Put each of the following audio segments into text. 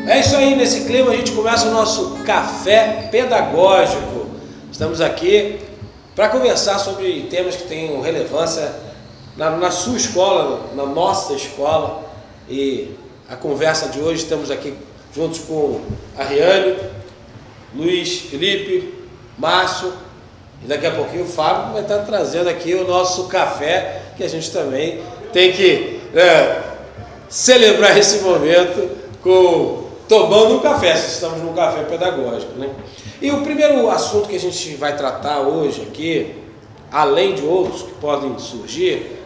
É isso aí, nesse clima a gente começa o nosso café pedagógico. Estamos aqui para conversar sobre temas que tenham relevância na sua escola, na nossa escola. E a conversa de hoje, estamos aqui juntos com a Ariane, Luiz, Felipe, Márcio, e daqui a pouquinho o Fábio vai estar trazendo aqui o nosso café, que a gente também tem que celebrar esse momento tomando um café, se estamos num café pedagógico, né? E o primeiro assunto que a gente vai tratar hoje aqui, além de outros que podem surgir,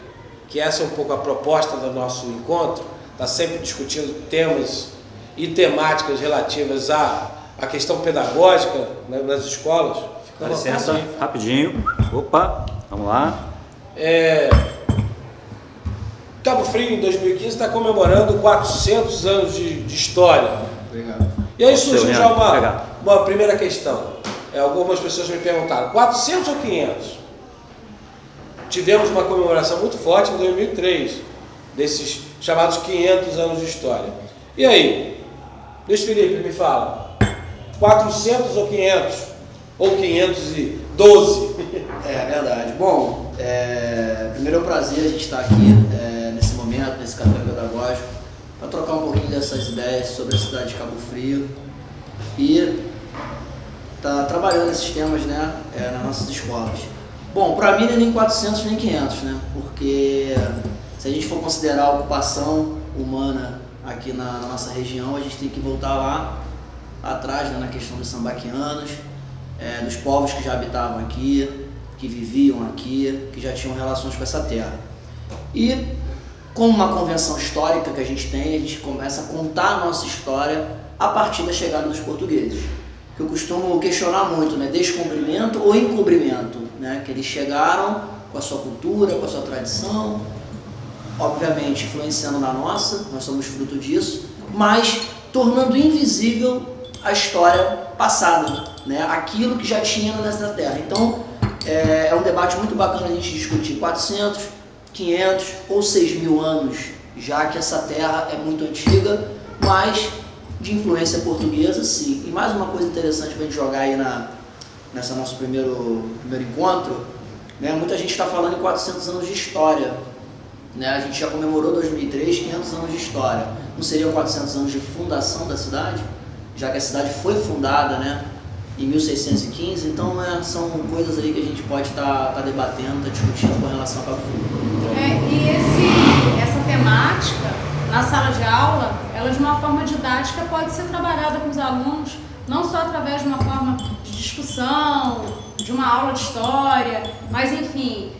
que essa é um pouco a proposta do nosso encontro, está sempre discutindo temas e temáticas relativas à questão pedagógica, né, nas escolas. Dá licença, rapidinho. Opa, vamos lá. Cabo Frio, em 2015, está comemorando 400 anos de história. Obrigado. E aí surgiu já uma primeira questão. Algumas pessoas me perguntaram, 400 ou 500? Tivemos uma comemoração muito forte em 2003, desses chamados 500 anos de história. E aí, Luiz Felipe, me fala, 400 ou 500? Ou 512? É verdade. Bom, primeiro é um prazer a gente estar aqui nesse momento, nesse café pedagógico, para trocar um pouquinho dessas ideias sobre a cidade de Cabo Frio e tá trabalhando esses temas, né, nas nossas escolas. Bom, para mim não é nem 400 nem 500, né, porque se a gente for considerar a ocupação humana aqui na nossa região, a gente tem que voltar lá atrás, né, na questão dos sambaquianos, dos povos que já habitavam aqui, que viviam aqui, que já tinham relações com essa terra. E como uma convenção histórica que a gente tem, a gente começa a contar a nossa história a partir da chegada dos portugueses. Que eu costumo questionar muito, né? Descobrimento ou encobrimento, né? Que eles chegaram com a sua cultura, com a sua tradição, obviamente influenciando na nossa, nós somos fruto disso, mas tornando invisível a história passada, né? Aquilo que já tinha nessa terra. Então, é um debate muito bacana a gente discutir 400, 500 ou 6.000 anos, já que essa terra é muito antiga, mas de influência portuguesa, sim. E mais uma coisa interessante para a gente jogar aí nessa nosso primeiro encontro, né? Muita gente está falando em 400 anos de história, né? A gente já comemorou 2003, 500 anos de história. Não seriam 400 anos de fundação da cidade? Já que a cidade foi fundada, né, em 1615, então são coisas aí que a gente pode estar debatendo, discutindo com relação a Cabo Frio. E essa temática, na sala de aula, ela de uma forma didática pode ser trabalhada com os alunos, não só através de uma forma de discussão, de uma aula de história, mas enfim,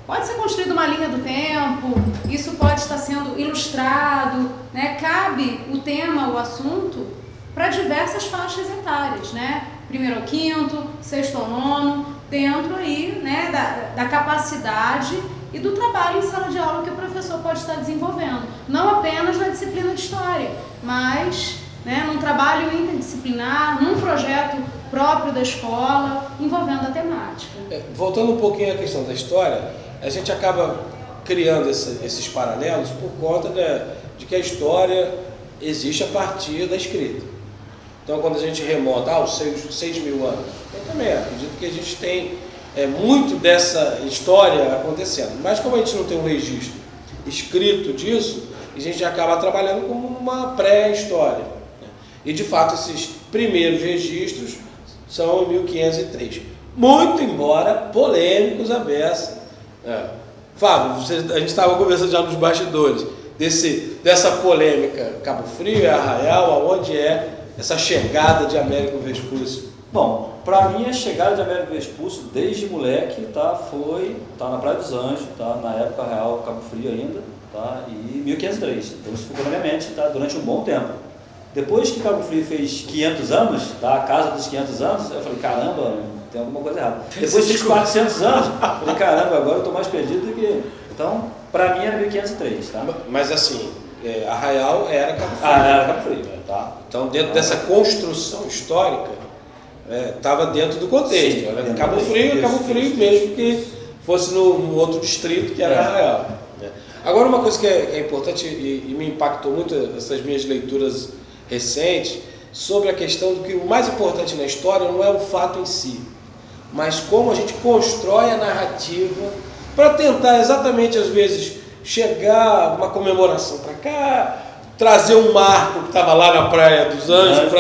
pode ser construída uma linha do tempo, isso pode estar sendo ilustrado, né? Cabe o tema, o assunto, para diversas faixas etárias, né? Primeiro ao quinto, sexto ao nono, dentro aí, né, da capacidade e do trabalho em sala de aula que o professor pode estar desenvolvendo. Não apenas na disciplina de história, mas, né, num trabalho interdisciplinar, num projeto próprio da escola, envolvendo a temática. Voltando um pouquinho à questão da história, a gente acaba criando esses paralelos por conta de que a história existe a partir da escrita. Então, quando a gente remonta aos 6.000 anos, eu também acredito que a gente tem muito dessa história acontecendo. Mas como a gente não tem um registro escrito disso, a gente acaba trabalhando como uma pré-história, né? E, de fato, esses primeiros registros são em 1503. Muito embora polêmicos a beça. Fábio, a gente estava conversando já nos bastidores dessa polêmica Cabo Frio, Arraial, aonde essa chegada de Américo Vespúcio? Bom, para mim a chegada de Américo Vespúcio desde moleque foi na Praia dos Anjos, na época real Cabo Frio ainda, e 1503. Então isso ficou na minha mente, durante um bom tempo. Depois que Cabo Frio fez 500 anos, a casa dos 500 anos, eu falei, caramba, tem alguma coisa errada. Depois fez 400 anos, eu falei, caramba, agora eu estou mais perdido do que... Então, para mim era 1503, tá? Mas assim, Arraial era Cabo Frio. Era Cabo Frio, tá? Então, dentro dessa construção histórica, estava dentro do contexto. Sim, era Cabo Frio mesmo que fosse no outro distrito, que era Arraial. Agora, uma coisa que é importante e me impactou muito essas minhas leituras recentes sobre a questão do que o mais importante na história não é o fato em si, mas como a gente constrói a narrativa para tentar exatamente, às vezes, chegar a uma comemoração para cá, trazer um marco que estava lá na Praia dos Anjos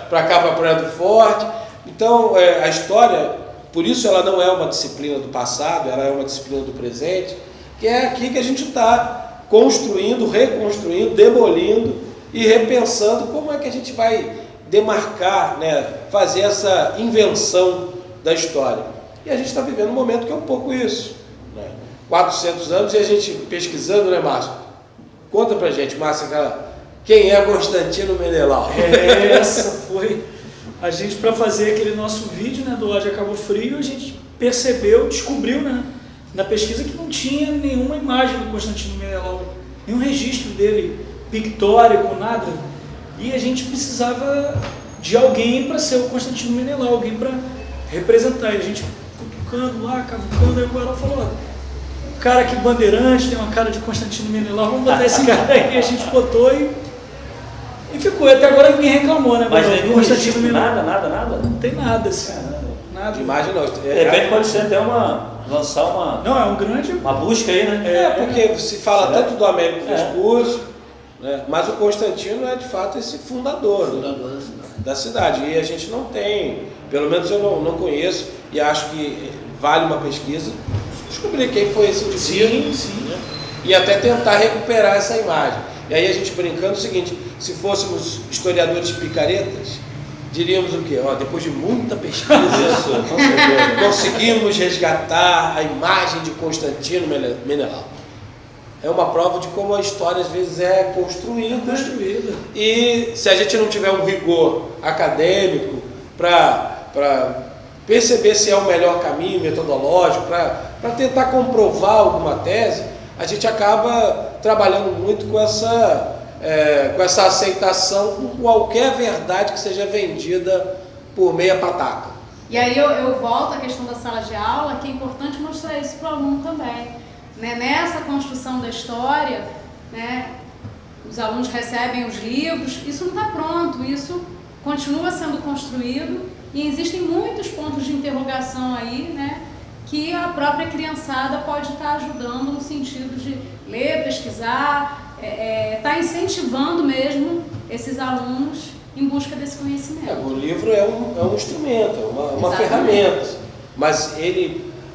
para cá, para a Praia do Forte. Então, a história, por isso ela não é uma disciplina do passado, ela é uma disciplina do presente, que é aqui que a gente está construindo, reconstruindo, demolindo e repensando como é que a gente vai demarcar, né, fazer essa invenção da história. E a gente está vivendo um momento que é um pouco isso, né? 400 anos e a gente pesquisando, né, Márcio? Conta pra gente, Márcio, quem é Constantino Menelau? Essa foi a gente, para fazer aquele nosso vídeo, né, do Ódio a Cabo Frio, a gente percebeu, descobriu, né, na pesquisa que não tinha nenhuma imagem do Constantino Menelau, nenhum registro dele pictórico, nada. E a gente precisava de alguém para ser o Constantino Menelau, alguém para representar. E a gente cutucando lá, cavucando, aí o Guará falou: o cara aqui bandeirante, tem uma cara de Constantino Menelau, vamos botar esse cara aí. A gente botou e ficou. E até agora ninguém reclamou, né? Mas nenhum registro, nada? Não tem nada, assim. Nada. De imagem não. De repente pode ser até lançar uma... Não, é um grande... Uma busca aí, né? Porque se fala tanto do Américo Vespucci, né? Mas o Constantino é de fato esse fundador da cidade. E a gente não tem, pelo menos eu não conheço, e acho que vale uma pesquisa, descobrir quem foi esse indivíduo. Sim. Né? E até tentar recuperar essa imagem. E aí a gente brincando o seguinte: se fôssemos historiadores picaretas, diríamos o quê? Depois de muita pesquisa, conseguimos resgatar a imagem de Constantino Menelau. É uma prova de como a história às vezes é construída. E se a gente não tiver um rigor acadêmico para perceber se é o melhor caminho metodológico, para tentar comprovar alguma tese, a gente acaba trabalhando muito com essa aceitação com qualquer verdade que seja vendida por meia pataca. E aí eu volto à questão da sala de aula, que é importante mostrar isso para o aluno também. Né? Nessa construção da história, né, os alunos recebem os livros, isso não está pronto, isso continua sendo construído e existem muitos pontos de interrogação aí, né, que a própria criançada pode estar ajudando no sentido de ler, pesquisar, está incentivando mesmo esses alunos em busca desse conhecimento. O livro é um instrumento, é uma ferramenta, mas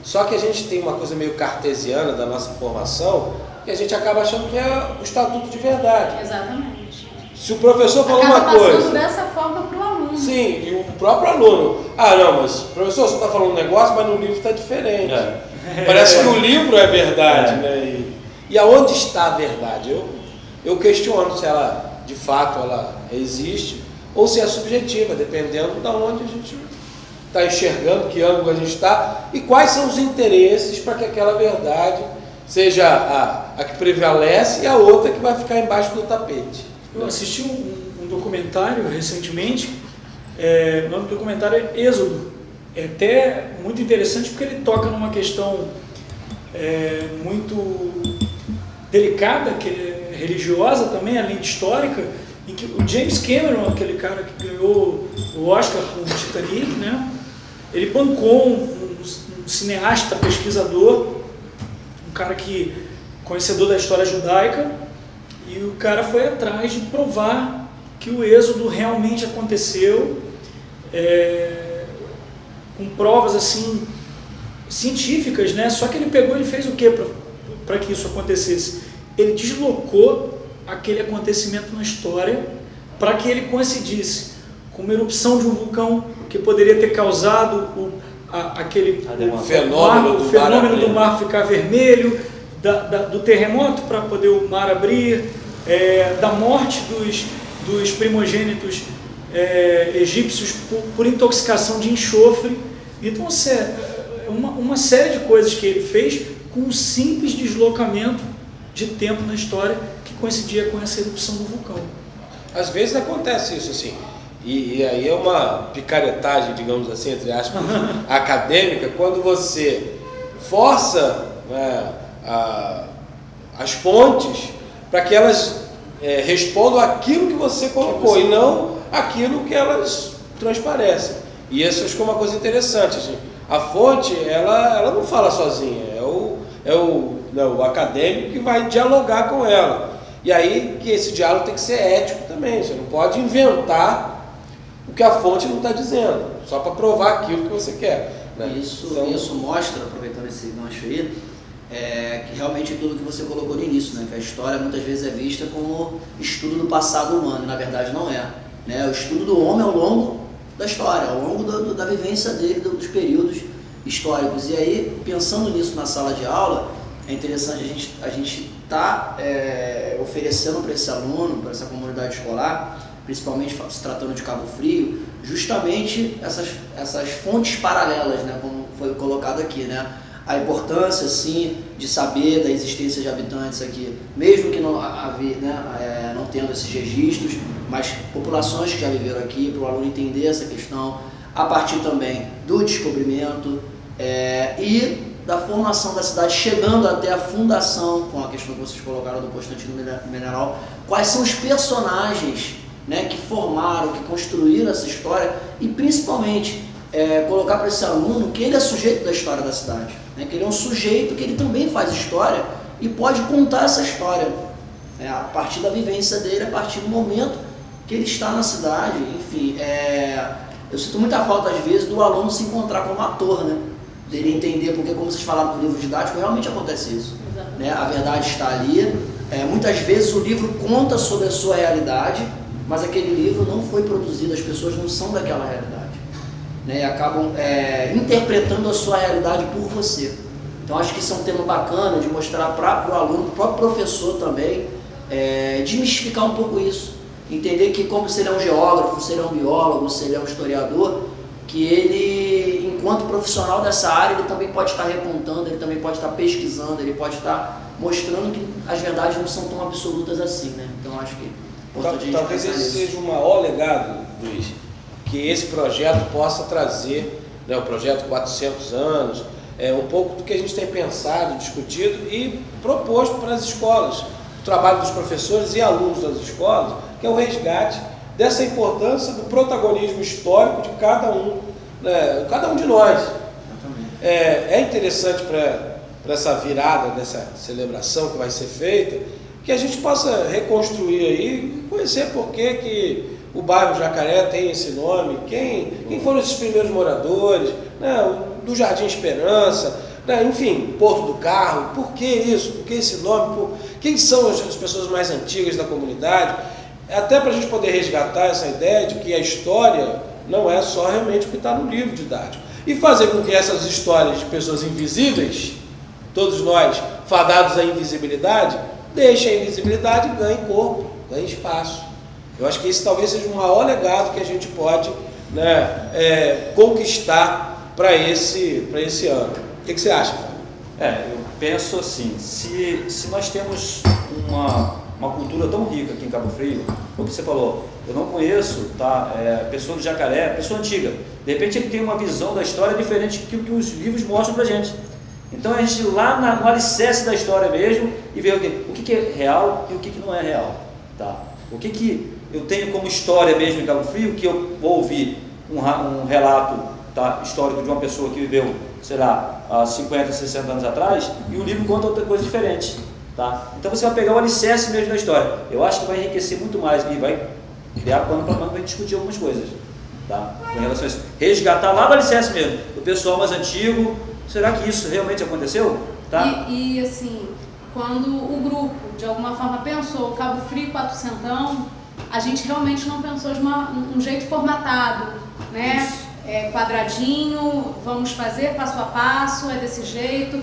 só que a gente tem uma coisa meio cartesiana da nossa formação, que a gente acaba achando que é o estatuto de verdade. Exatamente. Se o professor falou uma coisa... Acaba passando dessa forma para o aluno. Sim, e o próprio aluno. Não, mas professor, você está falando um negócio, mas no livro está diferente. Parece que o livro é verdade, né? E aonde está a verdade? Eu questiono se ela, de fato, ela existe, ou se é subjetiva, dependendo de onde a gente está enxergando, que ângulo a gente está, e quais são os interesses para que aquela verdade seja a que prevalece e a outra que vai ficar embaixo do tapete. Eu assisti um documentário recentemente, o nome do documentário é Êxodo. É até muito interessante porque ele toca numa questão muito delicada, que é religiosa também, além de histórica, em que o James Cameron, aquele cara que ganhou o Oscar com o Titanic, né, ele bancou um cineasta, pesquisador, um cara conhecedor da história judaica, e o cara foi atrás de provar que o êxodo realmente aconteceu, com provas assim científicas, né? Só que ele fez o que para que isso acontecesse? Ele deslocou aquele acontecimento na história para que ele coincidisse com uma erupção de um vulcão que poderia ter causado aquele fenômeno do mar ficar vermelho, do terremoto para poder o mar abrir, da morte dos primogênitos egípcios por intoxicação de enxofre. Então, uma série de coisas que ele fez com um simples deslocamento de tempo na história que coincidia com essa erupção do vulcão. Às vezes acontece isso, assim, e aí é uma picaretagem, digamos assim, entre aspas, acadêmica, quando você força, né, as fontes para que elas respondam aquilo que você colocou e não aquilo que elas transparecem. E isso acho que é uma coisa interessante. Assim. A fonte, ela não fala sozinha, é o acadêmico que vai dialogar com ela. E aí que esse diálogo tem que ser ético também, você não pode inventar o que a fonte não está dizendo, só para provar aquilo que você quer. Né? Isso mostra, aproveitando esse gancho aí, que realmente aquilo que você colocou no início, né? Que a história muitas vezes é vista como estudo do passado humano, e na verdade não é. Né? O estudo do homem ao longo da história, ao longo da vivência dele, dos períodos históricos. E aí, pensando nisso na sala de aula, é interessante a gente estar oferecendo para esse aluno, para essa comunidade escolar, principalmente se tratando de Cabo Frio, justamente essas fontes paralelas, né, como foi colocado aqui, né? A importância, sim, de saber da existência de habitantes aqui, mesmo que não tendo esses registros, mas populações que já viveram aqui, para o aluno entender essa questão, a partir também do descobrimento e da formação da cidade, chegando até a fundação, com a questão que vocês colocaram do Constantino Mineral, quais são os personagens, né, que formaram, que construíram essa história e principalmente colocar para esse aluno que ele é sujeito da história da cidade, né, que ele é um sujeito que ele também faz história e pode contar essa história a partir da vivência dele, a partir do momento que ele está na cidade. Enfim, eu sinto muita falta às vezes do aluno se encontrar como ator, né, dele entender, porque como vocês falaram do livro didático, realmente acontece isso, né, a verdade está ali, muitas vezes o livro conta sobre a sua realidade, mas aquele livro não foi produzido, as pessoas não são daquela realidade, né, e acabam interpretando a sua realidade por você. Então acho que isso é um tema bacana de mostrar para o aluno, para o próprio professor também, desmistificar um pouco isso, entender que como se ele é um geógrafo, se ele é um biólogo, se ele é um historiador, que ele, enquanto profissional dessa área, ele também pode estar recontando, ele também pode estar pesquisando, ele pode estar mostrando que as verdades não são tão absolutas assim, né? Então acho que talvez esse seja o maior legado, Luiz, que esse projeto possa trazer, né, o projeto 400 anos, um pouco do que a gente tem pensado, discutido e proposto para as escolas, o trabalho dos professores e alunos das escolas, que é o resgate dessa importância do protagonismo histórico de cada um de nós. É interessante para essa virada dessa celebração que vai ser feita, que a gente possa reconstruir aí, conhecer por que o bairro Jacaré tem esse nome, quem foram esses primeiros moradores, né, do Jardim Esperança, né, enfim, Porto do Carro, por que isso, por que esse nome, quem são as pessoas mais antigas da comunidade, até para a gente poder resgatar essa ideia de que a história não é só realmente o que está no livro didático, e fazer com que essas histórias de pessoas invisíveis, todos nós fadados à invisibilidade, deixem a invisibilidade e ganhem corpo, ganhem espaço. Eu acho que esse talvez seja o maior legado que a gente pode, né, conquistar para esse ano. O que você acha, Fábio? Eu penso assim, se nós temos uma cultura tão rica aqui em Cabo Frio, como você falou, eu não conheço, pessoa do Jacaré, pessoa antiga, de repente ele tem uma visão da história diferente do que os livros mostram pra gente. Então a gente ir lá no alicerce da história mesmo e ver o que é real e o que não é real, tá? O que eu tenho como história mesmo em Cabo Frio, que eu vou ouvir um relato, tá, histórico de uma pessoa que viveu, sei lá, há 50, 60 anos atrás, e o livro conta outra coisa diferente, tá? Então você vai pegar o alicerce mesmo da história. Eu acho que vai enriquecer muito mais e vai criar pano para mano para discutir algumas coisas, tá? Com relação a isso. Resgatar lá do alicerce mesmo, do pessoal mais antigo. Será que isso realmente aconteceu? Tá? E assim, quando o grupo de alguma forma pensou Cabo Frio 400, a gente realmente não pensou de um jeito formatado, né? Quadradinho, vamos fazer passo a passo, é desse jeito,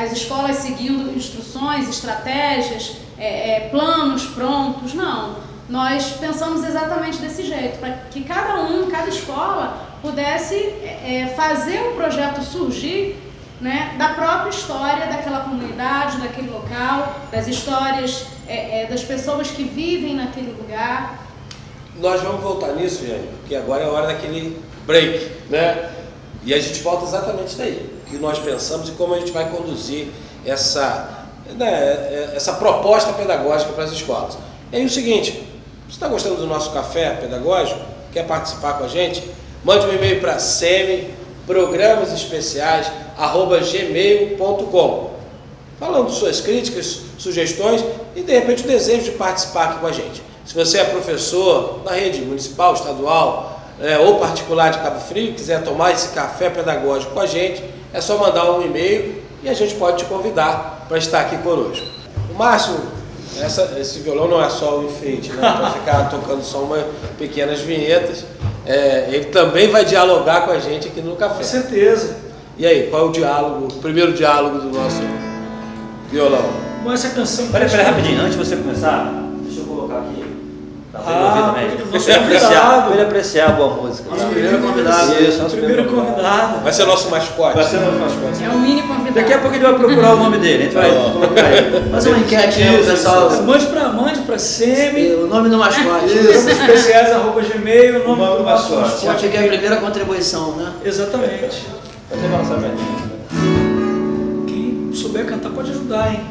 as escolas seguindo instruções, estratégias, planos prontos. Não, nós pensamos exatamente desse jeito, para que cada escola pudesse fazer o projeto surgir, né, da própria história daquela comunidade, daquele local, das histórias das pessoas que vivem naquele lugar. Nós vamos voltar nisso, Viane, porque agora é a hora daquele break, né? E a gente volta exatamente daí, o que nós pensamos e como a gente vai conduzir né, essa proposta pedagógica para as escolas. E aí o seguinte, você está gostando do nosso café pedagógico? Quer participar com a gente? Mande um e-mail para semiprogramasespeciais@gmail.com, falando suas críticas, sugestões e de repente o desejo de participar aqui com a gente. Se você é professor na rede municipal, estadual ou particular de Cabo Frio, quiser tomar esse café pedagógico com a gente, é só mandar um e-mail e a gente pode te convidar para estar aqui conosco. O Márcio, esse violão não é só um enfeite, né, para ficar tocando só umas pequenas vinhetas. Ele também vai dialogar com a gente aqui no café. Com certeza. E aí, qual é o primeiro diálogo do nosso violão? Bom, essa canção... Peraí, rapidinho, antes de você começar, deixa eu colocar aqui. Tá bem ouvido também. Pra ele apreciar a boa música. Nosso primeiro convidado. Isso, nosso Primeiro convidado. Vai ser nosso mascote. Vai ser nosso mascote. É o mini convidado. Daqui a pouco ele vai procurar o nome dele, a gente vai colocar ele. Fazer uma enquete aí, pessoal. Mande pra Semi. O nome do mascote. Especiais@gmail, o nome do mascote. Já fica a primeira contribuição, né? Exatamente. Pode levar nossa velhinha. Quem souber cantar pode ajudar, hein?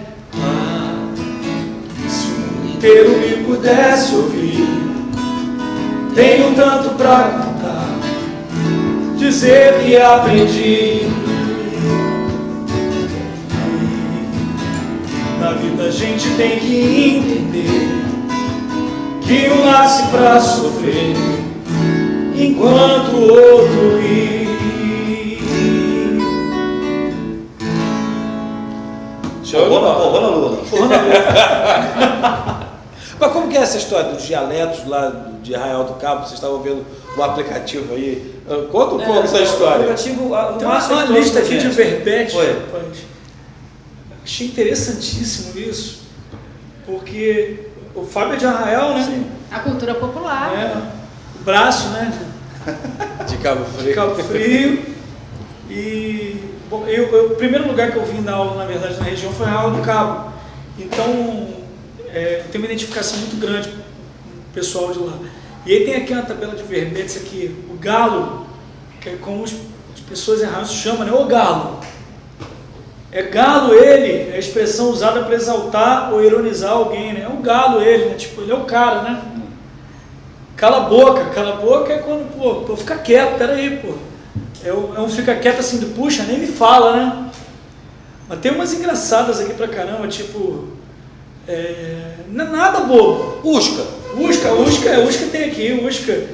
Se o mundo inteiro me pudesse ouvir, tenho tanto pra contar, dizer que aprendi. Na vida a gente tem que entender que um nasce pra sofrer, enquanto o outro ri. Forrou na lua. Mas como que é essa história dos dialetos lá de Arraial do Cabo? Vocês estavam vendo um aplicativo aí. Conta um pouco essa história. O aplicativo, Tem uma lista aqui de verbetes. Foi. Rapaz. Achei interessantíssimo isso, porque o Fábio é de Arraial, né? Sim. A cultura popular. O braço, né? De Cabo Frio. De Cabo Frio. E bom, o primeiro lugar que eu vim dar aula, na verdade, na região foi Arraial do Cabo. Então, tem uma identificação muito grande com o pessoal de lá. E aí tem aqui uma tabela de verbetes aqui, o galo, que é como as pessoas em Arraial chamam, né? O galo. É galo ele, é a expressão usada para exaltar ou ironizar alguém, né? É o galo ele, né? Tipo, ele é o cara, né? Cala a boca é quando, pô, fica quieto, peraí, pô. É um fica quieto assim do puxa, nem me fala, né? Mas tem umas engraçadas aqui pra caramba, tipo... não é nada bobo. Usca tem aqui, Usca.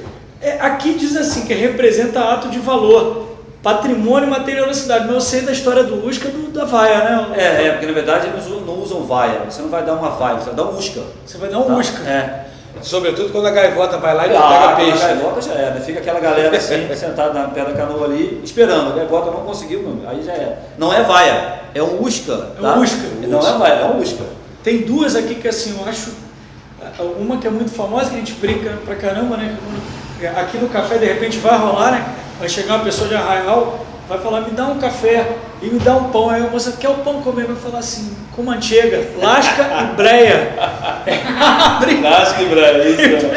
Aqui diz assim, que representa ato de valor, patrimônio e materialidade. Mas eu sei da história do Usca da vaia, né? Porque na verdade eles não usam vaia. Você não vai dar uma vaia, você vai dar um Usca. Você vai dar um Usca. Sobretudo quando a gaivota vai lá e não pega peixe. A gaivota já era, fica aquela galera assim, sentada na pé da canoa ali, esperando. A gaivota não conseguiu, aí já era. Não é vaia, é um Usca. É um Usca. Não é vaia, é um Usca. Tem duas aqui que assim, eu acho, uma que é muito famosa, que a gente brinca pra caramba, né? Aqui no café de repente vai rolar, né? Vai chegar uma pessoa de Arraial, vai falar, me dá um café e me dá um pão. Aí a moça, quer o pão comer? Vai falar assim, com manteiga, lasca e breia. Lasca e breia, isso.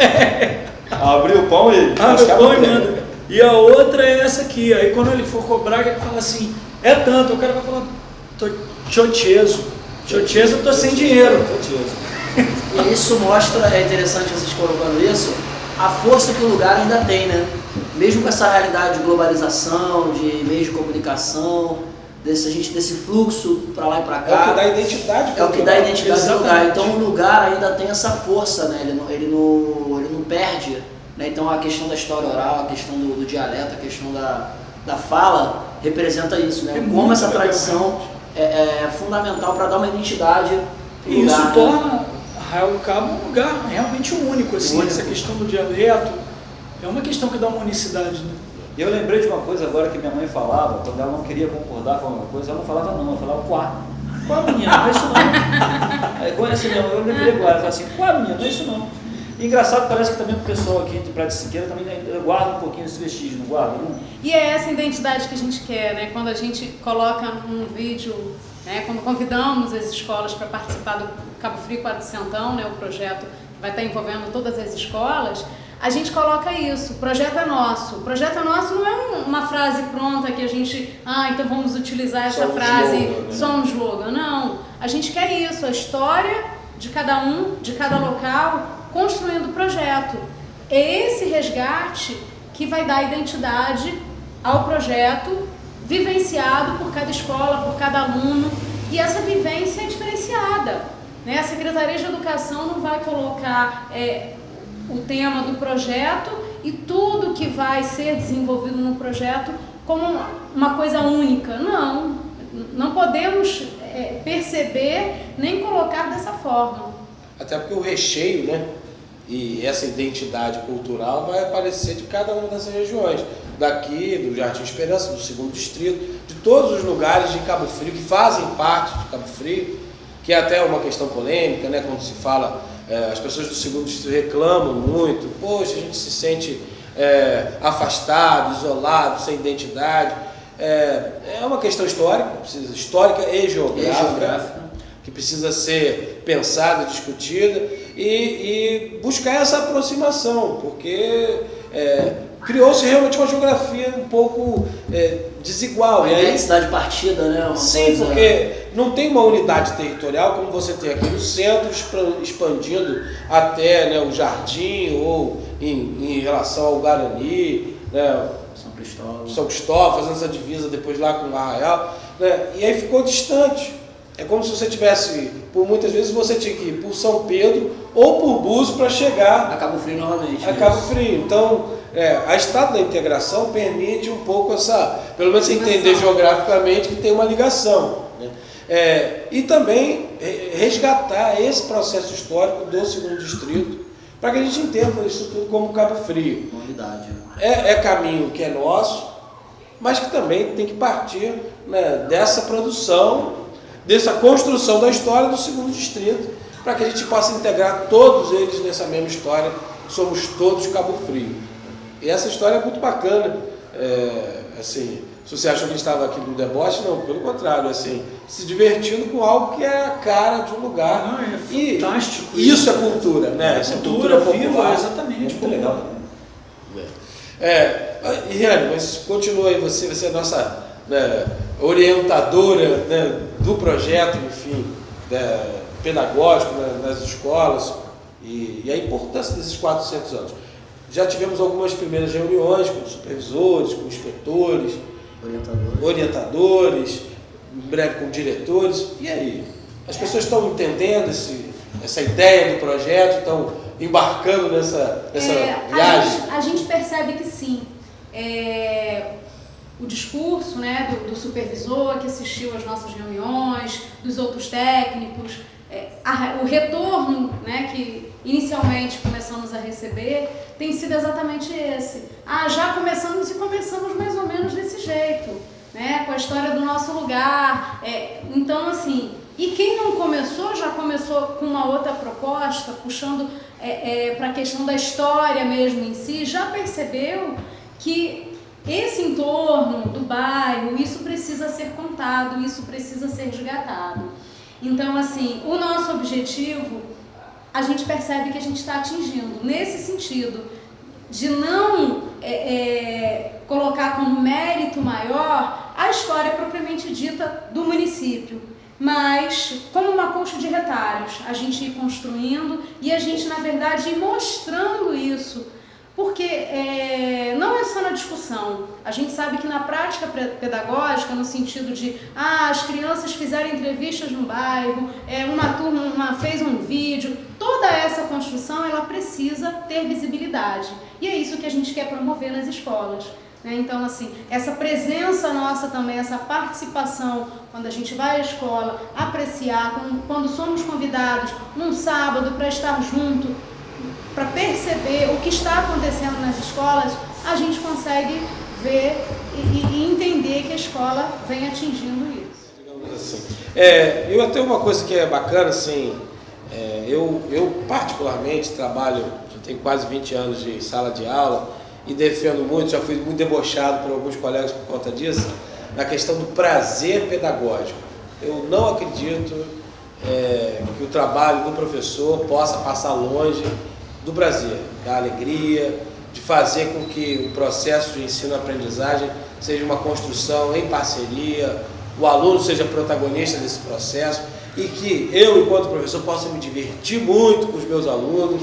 Abre o pão e... Abre o pão e manda. E a outra é essa aqui, aí quando ele for cobrar, ele fala assim, é tanto, o cara vai falar, tô chocheso, eu tô sem dinheiro. E isso mostra, é interessante vocês colocando isso, a força que o lugar ainda tem, né? Mesmo com essa realidade de globalização, de meios de comunicação, desse fluxo para lá e para cá. É o que dá identidade. É o que dá identidade do lugar. Exatamente. Então o lugar ainda tem essa força, né? Ele não perde, né? Então a questão da história oral, a questão do dialeto, a questão da fala representa isso, né? Como essa tradição é fundamental para dar uma identidade pro E isso lugar, né? torna Arraial do Cabo um lugar realmente único, assim, Único. essa questão do dialeto é uma questão que dá uma unicidade, né? E eu lembrei de uma coisa agora que minha mãe falava, quando ela não queria concordar com alguma coisa, ela não falava não, ela falava quá. Quá, menina, não é isso não. Aí quando assim, eu lembrei agora, ela falava assim, quá, menina, não é isso não. E engraçado, parece que também o pessoal aqui de Praia de Siqueira também guarda um pouquinho esse vestígio, não guarda? Não? E é essa identidade que a gente quer, né? Quando a gente coloca um vídeo, né? Quando convidamos as escolas para participar do Cabo Frio Quatrocentão, né? O projeto que vai estar envolvendo todas as escolas, a gente coloca isso, o projeto é nosso. O projeto é nosso não é uma frase pronta que a gente, então vamos utilizar essa frase, só um slogan. Não, A gente quer isso, a história de cada um, de cada local, construindo o projeto. É esse resgate que vai dar identidade ao projeto, vivenciado por cada escola, por cada aluno, e essa vivência é diferenciada, né? A Secretaria de Educação não vai colocar o tema do projeto e tudo que vai ser desenvolvido no projeto como uma coisa única. Não podemos perceber nem colocar dessa forma. Até porque o recheio, né, e essa identidade cultural vai aparecer de cada uma dessas regiões. Daqui, do Jardim Esperança, do 2º Distrito, de todos os lugares de Cabo Frio que fazem parte de Cabo Frio, que é até uma questão polêmica, né, quando se fala, as pessoas do 2º Distrito reclamam muito, poxa, a gente se sente afastado, isolado, sem identidade. É uma questão histórica e geográfica, que precisa ser pensada, discutida e buscar essa aproximação, porque criou-se realmente uma geografia um pouco desigual. Uma identidade partida, né? Sim, porque não tem uma unidade territorial como você tem aqui no centro, expandindo até, né, o Jardim ou em relação ao Guarani, né, São Cristóvão, fazendo essa divisa depois lá com o Arraial, né, e aí ficou distante. É como se você tivesse, por muitas vezes você tinha que ir por São Pedro ou por Búzios para chegar a Cabo Frio novamente. A Cabo Frio. Então, a Estado da Integração permite um pouco pelo menos entender geograficamente que tem uma ligação, né? E também resgatar esse processo histórico do 2º Distrito, para que a gente entenda isso tudo como Cabo Frio. Uma unidade. É caminho que é nosso, mas que também tem que partir, né, dessa produção, dessa construção da história do 2º Distrito, para que a gente possa integrar todos eles nessa mesma história. Somos todos Cabo Frio. E essa história é muito bacana. Assim, se você achou que a gente estava aqui no deboche, não, pelo contrário, assim, se divertindo com algo que é a cara de um lugar. É fantástico. E isso é cultura, né? Isso é cultura viva, exatamente. Muito legal. Riane, mas continua aí, você é a nossa, né, orientadora, né, do projeto, enfim, pedagógico, né, nas escolas, e a importância desses 400 anos. Já tivemos algumas primeiras reuniões com supervisores, com inspetores, orientadores, em breve com diretores. E aí? As pessoas estão entendendo essa ideia do projeto, estão embarcando nessa viagem? A gente percebe que sim. O discurso, né, do supervisor que assistiu às nossas reuniões, dos outros técnicos, o retorno, né, que inicialmente começamos a receber, tem sido exatamente esse. Já começamos mais ou menos desse jeito, né, com a história do nosso lugar. Então, assim, e quem não começou, já começou com uma outra proposta, puxando para a questão da história mesmo em si, já percebeu que esse entorno do bairro, isso precisa ser contado, isso precisa ser resgatado. Então, assim, o nosso objetivo, a gente percebe que a gente está atingindo, nesse sentido, de não colocar como mérito maior a história propriamente dita do município, mas como uma colcha de retalhos, a gente ir construindo e a gente, na verdade, ir mostrando isso. Porque não é só na discussão, a gente sabe que na prática pedagógica, no sentido de as crianças fizeram entrevistas no bairro, uma turma fez um vídeo, toda essa construção ela precisa ter visibilidade e é isso que a gente quer promover nas escolas, né? Então, assim, essa presença nossa também, essa participação, quando a gente vai à escola, apreciar, quando somos convidados num sábado para estar junto, para perceber o que está acontecendo nas escolas, a gente consegue ver e entender que a escola vem atingindo isso. Digamos assim. Eu até uma coisa que é bacana, assim, eu particularmente trabalho, já tenho quase 20 anos de sala de aula e defendo muito, já fui muito debochado por alguns colegas por conta disso, na questão do prazer pedagógico. Eu não acredito que o trabalho do professor possa passar longe do prazer, da alegria, de fazer com que o processo de ensino-aprendizagem seja uma construção em parceria, o aluno seja protagonista desse processo. e que eu, enquanto professor, possa me divertir muito com os meus alunos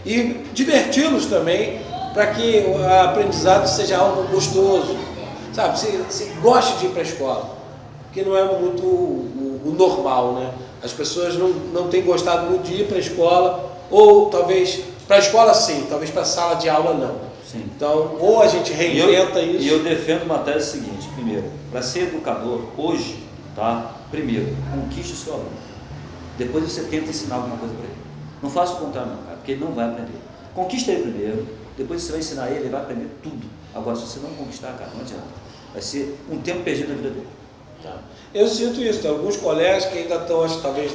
e diverti-los também, para que o aprendizado seja algo gostoso, sabe? Se goste de ir para a escola, porque não é muito o normal, né? As pessoas não têm gostado muito de ir para a escola, ou talvez para a escola sim, talvez para a sala de aula não. Sim. Então, ou a gente reinventa isso. E eu defendo uma tese seguinte: primeiro, para ser educador hoje, tá? Primeiro, conquiste o seu aluno. Depois você tenta ensinar alguma coisa para ele. Não faça o contrário não, cara, porque ele não vai aprender. Conquista ele primeiro, depois você vai ensinar ele vai aprender tudo. Agora, se você não conquistar, cara, não adianta. Vai ser um tempo perdido na vida dele. Tá. Eu sinto isso, tem alguns colegas que ainda estão, acho, talvez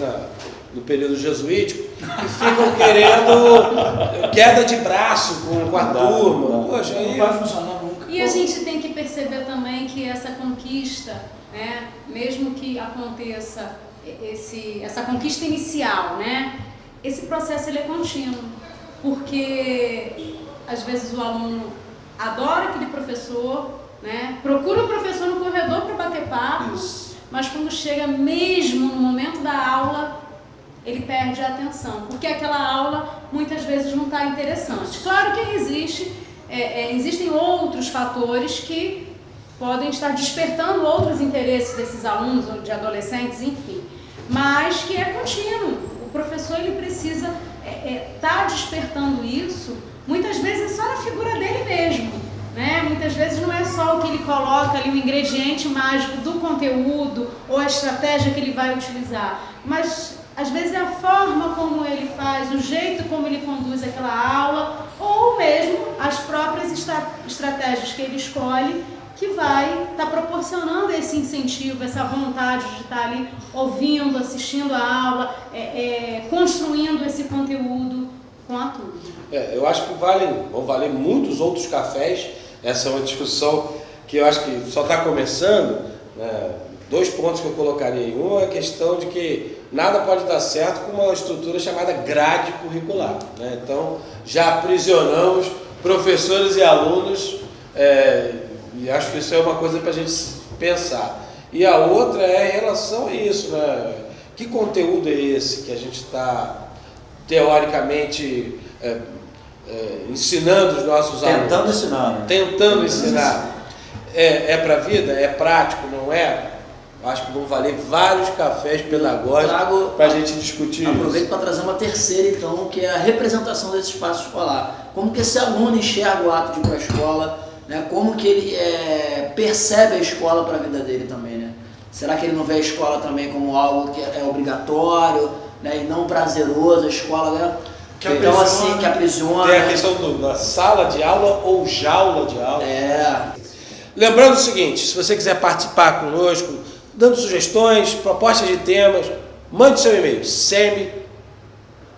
no período jesuítico, que ficam querendo queda de braço com a turma. Poxa, aí Não vai funcionar nunca. E a gente tem que perceber também que essa conquista, né, mesmo que aconteça essa conquista inicial, né, esse processo ele é contínuo, porque às vezes o aluno adora aquele professor, né, procura o professor no corredor para bater papo, mas quando chega mesmo no momento da aula, ele perde a atenção, porque aquela aula muitas vezes não está interessante. Claro que existem outros fatores que podem estar despertando outros interesses desses alunos ou de adolescentes, enfim, mas que é contínuo. O professor ele precisa estar despertando isso, muitas vezes só na figura dele mesmo, né? Muitas vezes não é só o que ele coloca ali, o ingrediente mágico do conteúdo ou a estratégia que ele vai utilizar, mas às vezes é a forma como ele faz, o jeito como ele conduz aquela aula, ou mesmo as próprias estratégias que ele escolhe, que vai estar proporcionando esse incentivo, essa vontade de estar ali ouvindo, assistindo a aula, construindo esse conteúdo com a turma. eu acho que vão valer muitos outros cafés. Essa é uma discussão que eu acho que só está começando, né? 2 pontos que eu colocaria. Um é a questão de que nada pode dar certo com uma estrutura chamada grade curricular, né? Então, já aprisionamos professores e alunos, e acho que isso é uma coisa para a gente pensar. E a outra é em relação a isso, né? Que conteúdo é esse que a gente está, teoricamente, ensinando os nossos alunos? Tentando ensinar, né? Tentando ensinar. É para a vida? É prático? Não é? Acho que vão valer vários cafés pedagógicos para a gente discutir isso. Aproveito para trazer uma terceira, então, que é a representação desse espaço escolar. Como que esse aluno enxerga o ato de ir para a escola, né? Como que ele percebe a escola para a vida dele também, né? Será que ele não vê a escola também como algo que é obrigatório, né? E não prazeroso, a escola, né? Então, assim, que aprisiona. Tem a questão da sala de aula ou jaula de aula. Lembrando o seguinte, se você quiser participar conosco, dando sugestões, propostas de temas, mande seu e-mail,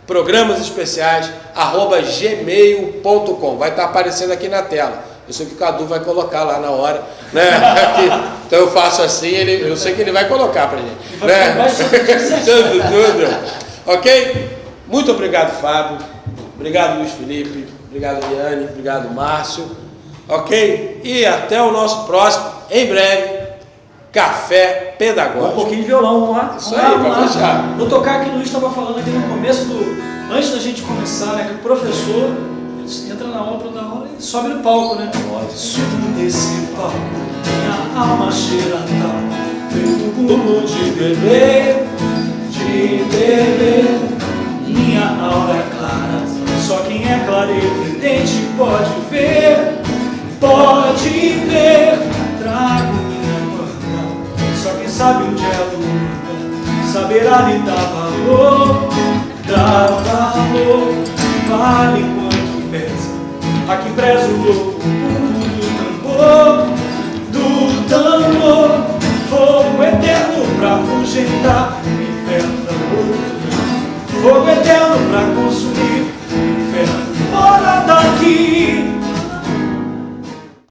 programasespeciais@gmail.com. Vai estar aparecendo aqui na tela. Eu sei que o Cadu vai colocar lá na hora, né? Então eu faço assim, eu sei que ele vai colocar pra gente, né? Tudo. Ok? Muito obrigado, Fábio. Obrigado, Luiz Felipe. Obrigado, Liane. Obrigado, Márcio. Ok? E até o nosso próximo, em breve, Café Pedagógico. Um pouquinho de violão, vamos lá? Isso aí, para fechar. Vou tocar aqui, o Luiz estava falando aqui no começo, antes da gente começar, né, que o professor entra na aula, para dar aula e sobe no palco, né? Subo nesse palco, minha alma cheira tal, feito como de beber, minha aura é clara, só quem é clarividente pode ver, trago minha guarda, só quem sabe onde é a lua, saberá lhe dar valor, vale quanto pesa, a quem preza o louco.